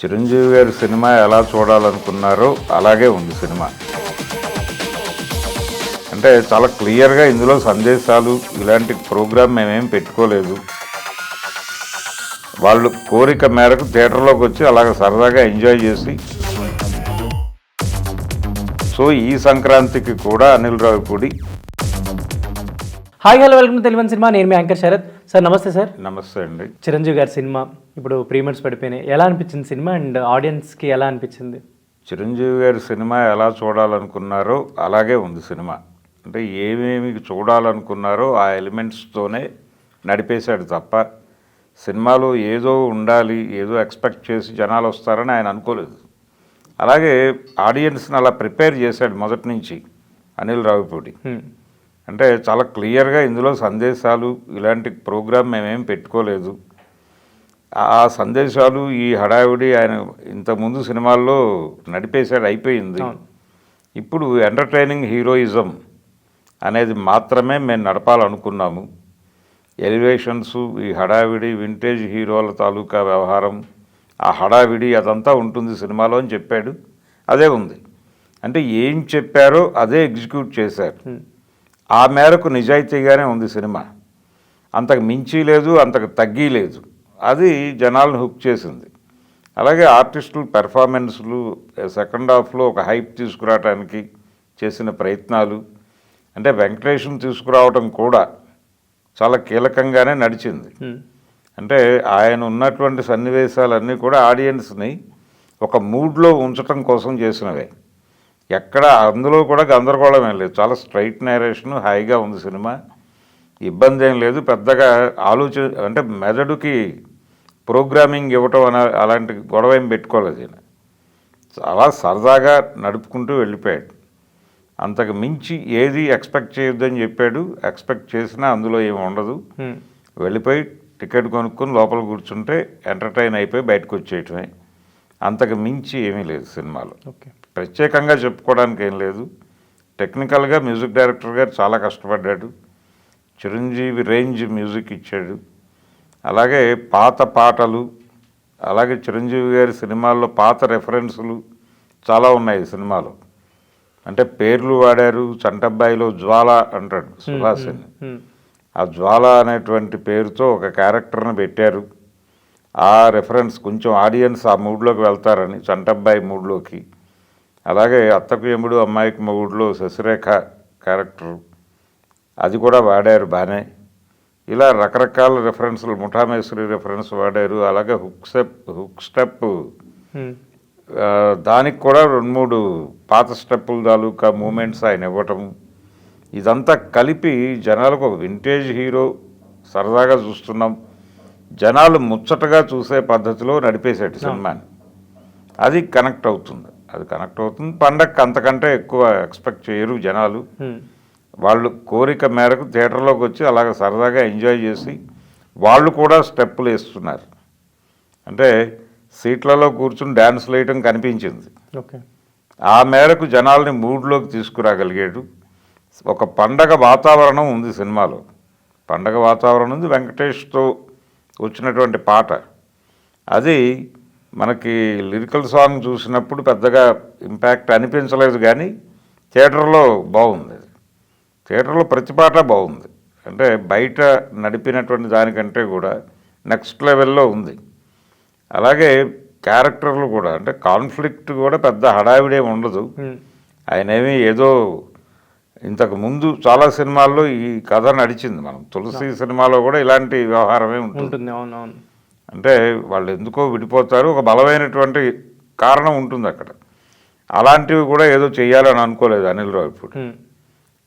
చిరంజీవి గారి సినిమా ఎలా చూడాలనుకున్నారో అలాగే ఉంది సినిమా. అంటే చాలా క్లియర్గా ఇందులో సందేశాలు ఇలాంటి ప్రోగ్రామ్ మేమేం పెట్టుకోలేదు. వాళ్ళు కోరిక మేరకు థియేటర్లోకి వచ్చి అలాగ సరదాగా ఎంజాయ్ చేసి, సో ఈ సంక్రాంతికి కూడా Anil Ravipudi. Hi hello welcome to Telugu cinema. నేను మీ యాంకర్ శరత్. సార్ నమస్తే సార్. నమస్తే అండి. చిరంజీవి గారి సినిమా ఇప్పుడు ప్రీమియర్స్ పడిపోయినాయి. ఎలా అనిపించింది సినిమా అండ్ ఆడియన్స్కి ఎలా అనిపించింది? చిరంజీవి గారి సినిమా ఎలా చూడాలనుకున్నారో అలాగే ఉంది సినిమా. అంటే ఏమేమి చూడాలనుకున్నారో ఆ ఎలిమెంట్స్తోనే నడిపేశాడు తప్ప సినిమాలో ఏదో ఉండాలి, ఏదో ఎక్స్పెక్ట్ చేసి జనాలు వస్తారని ఆయన అనుకోలేదు. అలాగే ఆడియన్స్ని అలా ప్రిపేర్ చేశాడు మొదటి నుంచి అనిల్ రావిపూడి. అంటే చాలా క్లియర్గా ఇందులో సందేశాలు ఇలాంటి ప్రోగ్రామ్ మేమేం పెట్టుకోలేదు. ఆ సందేశాలు ఈ హడావిడి ఆయన ఇంతకుముందు సినిమాల్లో నడిపేశాడు, అయిపోయింది. ఇప్పుడు ఎంటర్టైనింగ్ హీరోయిజం అనేది మాత్రమే మేము నడపాలనుకున్నాము. ఎలివేషన్స్, ఈ హడావిడి, వింటేజ్ హీరోల తాలూకా వ్యవహారం, ఆ హడావిడి అదంతా ఉంటుంది సినిమాలో అని చెప్పాడు. అదే ఉంది. అంటే ఏం చెప్పారో అదే ఎగ్జిక్యూట్ చేశారు. ఆ మేరకు నిజాయితీగానే ఉంది సినిమా. అంతకు మించి లేదు, అంతకు తగ్గి లేదు. అది జనాలను హుక్ చేసింది. అలాగే ఆర్టిస్టులు పెర్ఫార్మెన్స్లు, సెకండ్ హాఫ్లో ఒక హైప్ తీసుకురావడానికి చేసిన ప్రయత్నాలు, అంటే వెంకటేష్ను తీసుకురావడం కూడా చాలా కీలకంగానే నడిచింది. అంటే ఆయన ఉన్నటువంటి సన్నివేశాలన్నీ కూడా ఆడియన్స్ని ఒక మూడ్లో ఉంచటం కోసం చేసినవే. ఎక్కడ అందులో కూడా గందరగోళం ఏం లేదు. చాలా స్ట్రైట్ నేరేషన్, హాయిగా ఉంది సినిమా. ఇబ్బంది ఏం లేదు. పెద్దగా అంటే మెదడుకి ప్రోగ్రామింగ్ ఇవ్వటం అలాంటి గొడవ ఏం పెట్టుకోలేదు ఈయన. చాలా సరదాగా నడుపుకుంటూ వెళ్ళిపోయాడు. అంతకు మించి ఏది ఎక్స్పెక్ట్ చేయొద్దని చెప్పాడు. ఎక్స్పెక్ట్ చేసినా అందులో ఏమి ఉండదు. వెళ్ళిపోయి టికెట్ కొనుక్కొని లోపల కూర్చుంటే ఎంటర్టైన్ అయిపోయి బయటకు వచ్చేయటమే. అంతకు మించి ఏమీ లేదు సినిమాలో. ప్రత్యేకంగా చెప్పుకోవడానికి ఏం లేదు. టెక్నికల్గా మ్యూజిక్ డైరెక్టర్ గారు చాలా కష్టపడ్డాడు. చిరంజీవి రేంజ్ మ్యూజిక్ ఇచ్చాడు. అలాగే పాత పాటలు, అలాగే చిరంజీవి గారి సినిమాల్లో పాత రెఫరెన్సులు చాలా ఉన్నాయి సినిమాలో. అంటే పేర్లు వాడారు. చంటబ్బాయిలో జ్వాల అంటాడు సుహాసిని. ఆ జ్వాల అనేటువంటి పేరుతో ఒక క్యారెక్టర్ని పెట్టారు. ఆ రెఫరెన్స్ కొంచెం ఆడియన్స్ ఆ మూడ్లోకి వెళ్తారని, చంటబ్బాయి మూడ్లోకి. అలాగే అత్తకు ఎముడు అమ్మాయికి మొగుడులో శశిరేఖ క్యారెక్టర్, అది కూడా వాడారు బాగానే. ఇలా రకరకాల రెఫరెన్స్లు, ముఠామేశ్వరి రెఫరెన్స్ వాడారు. అలాగే హుక్ స్టెప్, దానికి కూడా 2-3 పాత స్టెప్పుల తాలూకా మూమెంట్స్ ఆయన ఇవ్వటం, ఇదంతా కలిపి జనాలకు ఒక వింటేజ్ హీరో సరదాగా చూస్తున్నాం, జనాలు ముచ్చటగా చూసే పద్ధతిలో నడిపేశాడు సినిమాని. అది కనెక్ట్ అవుతుంది. పండగకి అంతకంటే ఎక్కువ ఎక్స్పెక్ట్ చేయరు జనాలు. వాళ్ళు కోరిక మేరకు థియేటర్లోకి వచ్చి అలాగ సరదాగా ఎంజాయ్ చేసి వాళ్ళు కూడా స్టెప్పులు వేస్తున్నారు. అంటే సీట్లలో కూర్చుని డ్యాన్స్లు వేయటం కనిపించింది. ఆ మేరకు జనాల్ని మూడ్లోకి తీసుకురాగలిగాడు. ఒక పండగ వాతావరణం ఉంది సినిమాలో. పండగ వాతావరణం ఉంది. వెంకటేష్తో వచ్చినటువంటి పాట, అది మనకి లిరికల్ సాంగ్ చూసినప్పుడు పెద్దగా ఇంపాక్ట్ అనిపించలేదు, కానీ థియేటర్లో బాగుంది. థియేటర్లో ప్రతి పాట బాగుంది. అంటే బయట నడిపినటువంటి దానికంటే కూడా నెక్స్ట్ లెవెల్లో ఉంది. అలాగే క్యారెక్టర్లు కూడా, అంటే కాన్ఫ్లిక్ట్ కూడా పెద్ద హడావిడే ఉండదు. ఆయనేమి ఏదో ఇంతకు ముందు చాలా సినిమాల్లో ఈ కథ నడిచింది. మనం తులసి సినిమాలో కూడా ఇలాంటి వ్యవహారమే ఉంటుంది. అంటే వాళ్ళు ఎందుకో విడిపోతారు, ఒక బలమైనటువంటి కారణం ఉంటుంది అక్కడ. అలాంటివి కూడా ఏదో చెయ్యాలని అనుకోలేదు అనిల్ రావిపూడి.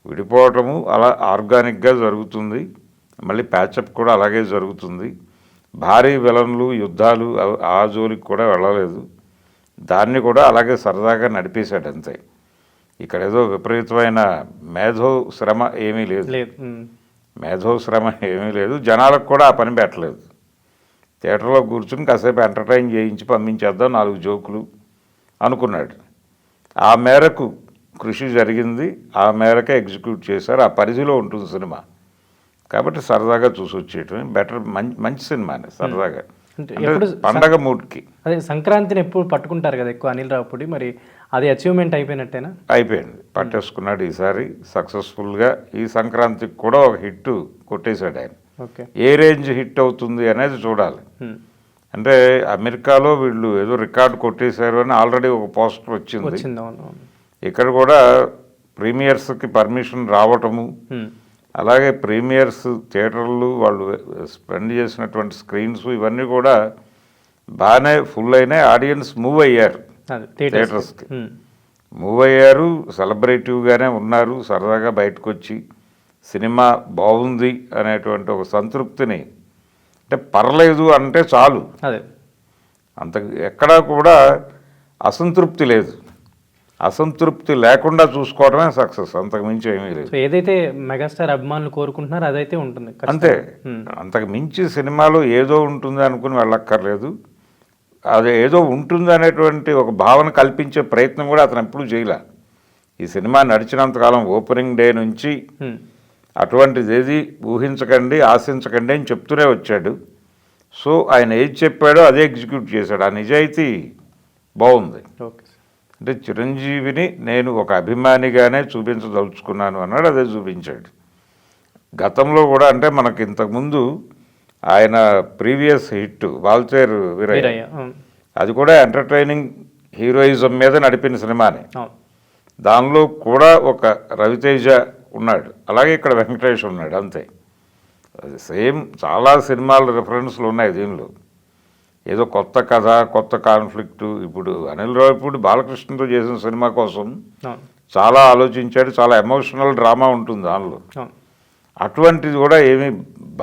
విడిపోవటము అలా ఆర్గానిక్గా జరుగుతుంది. మళ్ళీ ప్యాచప్ కూడా అలాగే జరుగుతుంది. భారీ విలన్లు, యుద్ధాలు ఆ జోలికి కూడా వెళ్ళలేదు. దాన్ని కూడా అలాగే సరదాగా నడిపేశాడు అంతే. ఇక్కడ ఏదో విపరీతమైన మేధో శ్రమ ఏమీ లేదు. జనాలకు కూడా ఆ పని పెట్టలేదు. థియేటర్లో కూర్చుని కాసేపు ఎంటర్టైన్ చేయించి పంపించేద్దాం, 4 జోకులు అనుకున్నాడు. ఆ మేరకు కృషి జరిగింది. ఆ మేరకే ఎగ్జిక్యూట్ చేశారు. ఆ పరిధిలో ఉంటుంది సినిమా. కాబట్టి సరదాగా చూసి వచ్చేయటం బెటర్. మంచి సినిమానే సరదాగా. అంటే అంటే ఎప్పుడు పండగ మూడ్కి అదే సంక్రాంతిని ఎప్పుడు పట్టుకుంటారు కదా ఎక్కువ అనిల్ రావిపూడి, మరి అది అచీవ్మెంట్ అయిపోయినట్టేనా? అయిపోయింది, పట్టేసుకున్నాడు ఈసారి సక్సెస్ఫుల్గా. ఈ సంక్రాంతికి కూడా ఒక హిట్ కొట్టేశాడు ఆయన. ఓకే. ఏ రేంజ్ హిట్ అవుతుంది అనేది చూడాలి. అంటే అమెరికాలో వీళ్ళు ఏదో రికార్డు కొట్టేశారు అని ఆల్రెడీ ఒక పోస్టర్ వచ్చింది. వచ్చింది, అవును అవును. ఇక్కడ కూడా ప్రీమియర్స్కి పర్మిషన్ రావటము, అలాగే ప్రీమియర్స్ థియేటర్లు వాళ్ళు స్పెండ్ చేసినటువంటి స్క్రీన్స్ ఇవన్నీ కూడా బాగానే ఫుల్ అయినాయి. ఆడియన్స్ మూవ్ అయ్యారు, థియేటర్స్కి మూవ్ అయ్యారు, సెలబ్రేటివ్గానే ఉన్నారు. సరదాగా బయటకు వచ్చి సినిమా బాగుంది అనేటువంటి ఒక సంతృప్తిని, అంటే పర్లేదు అంటే చాలు, అదే అంత ఎక్కడా కూడా అసంతృప్తి లేదు. అసంతృప్తి లేకుండా చూసుకోవడమే సక్సెస్, అంతకు మించి ఏమీ లేదు. సో ఏదైతే మెగాస్టార్ అభిమానులు కోరుకుంటున్నారో అదైతే ఉంటుంది అంతే. అంతకు మించి సినిమాలో ఏదో ఉంటుంది అనుకుని వెళ్ళక్కర్లేదు. అది ఏదో ఉంటుంది అనేటువంటి ఒక భావన కల్పించే ప్రయత్నం కూడా అతను ఎప్పుడూ చేయలే. ఈ సినిమా నడిచినంతకాలం ఓపెనింగ్ డే నుంచి అటువంటిది ఏది ఊహించకండి, ఆశించకండి అని చెప్తూనే వచ్చాడు. సో ఆయన ఏది చెప్పాడో అదే ఎగ్జిక్యూట్ చేశాడు. ఆ నిజాయితీ బాగుంది. ఓకే. అంటే చిరంజీవిని నేను ఒక అభిమానిగానే చూపించదలుచుకున్నాను అన్నాడు, అదే చూపించాడు. గతంలో కూడా అంటే మనకి ఇంతకుముందు ఆయన ప్రీవియస్ హిట్ వాల్తేరు వీరయ్య, అది కూడా ఎంటర్టైనింగ్ హీరోయిజం మీద నడిపిన సినిమానే. దానిలో కూడా ఒక రవితేజ ఉన్నాడు, అలాగే ఇక్కడ వెంకటేష్ ఉన్నాడు, అంతే. అది సేమ్. చాలా సినిమాల రిఫరెన్స్లు ఉన్నాయి దీనిలో. ఏదో కొత్త కథ, కొత్త కాన్ఫ్లిక్టు. ఇప్పుడు అనిల్ రావిపూడి బాలకృష్ణతో చేసిన సినిమా కోసం చాలా ఆలోచించాడు, చాలా ఎమోషనల్ డ్రామా ఉంటుంది దానిలో. అటువంటిది కూడా ఏమీ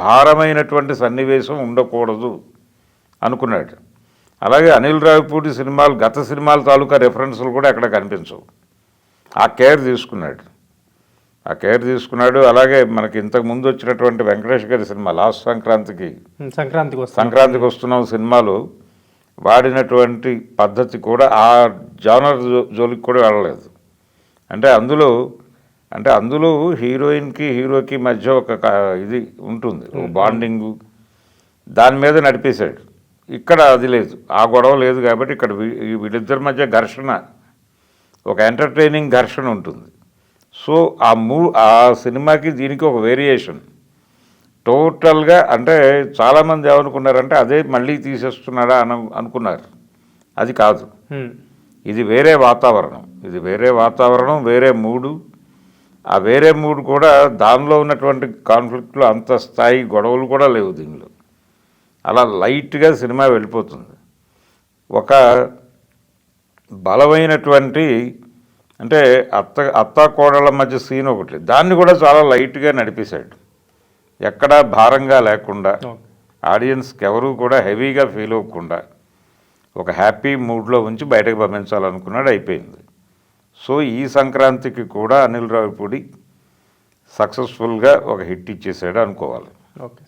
భారమైనటువంటి సన్నివేశం ఉండకూడదు అనుకున్నాడు. అలాగే అనిల్ రావిపూడి సినిమాలు, గత సినిమాల తాలూకా రెఫరెన్స్లు కూడా ఎక్కడ కనిపించవు. ఆ కేర్ తీసుకున్నాడు. అలాగే మనకి ఇంతకు ముందు వచ్చినటువంటి వెంకటేష్ గారి సినిమా లాస్ట్ సంక్రాంతికి వస్తున్నాం సినిమాలో వాడినటువంటి పద్ధతి కూడా ఆ జానర్ జోలికి కూడా వెళ్ళలేదు. అంటే అందులో హీరోయిన్కి హీరోకి మధ్య ఒక ఇది ఉంటుంది, బాండింగు, దాని మీద నడిపేశాడు. ఇక్కడ అది లేదు, ఆ గొడవ లేదు. కాబట్టి ఇక్కడ వీళ్ళిద్దరి మధ్య ఘర్షణ, ఒక ఎంటర్టైనింగ్ ఘర్షణ ఉంటుంది. సో ఆ సినిమాకి దీనికి ఒక వేరియేషన్ టోటల్గా. అంటే చాలామంది ఏమనుకున్నారంటే అదే మళ్ళీ తీసేస్తున్నాడా అనుకున్నారు. అది కాదు, ఇది వేరే వాతావరణం, వేరే మూడు. ఆ వేరే మూడు కూడా దానిలో ఉన్నటువంటి కాన్ఫ్లిక్ట్లు అంత స్థాయి గొడవలు కూడా లేవు దీనిలో. అలా లైట్గా సినిమా వెళ్ళిపోతుంది. ఒక బలమైనటువంటి అంటే అత్త కోడళ్ళ మధ్య సీన్ ఒకటి, దాన్ని కూడా చాలా లైట్గా నడిపేశాడు. ఎక్కడా భారంగా లేకుండా, ఆడియన్స్కి ఎవరూ కూడా హెవీగా ఫీల్ అవ్వకుండా ఒక హ్యాపీ మూడ్లో ఉంచి బయటకు పంపించాలనుకున్నాడు, అయిపోయింది. సో ఈ సంక్రాంతికి కూడా అనిల్ రావిపూడి సక్సెస్ఫుల్గా ఒక హిట్ ఇచ్చేసాడు అనుకోవాలి. ఓకే.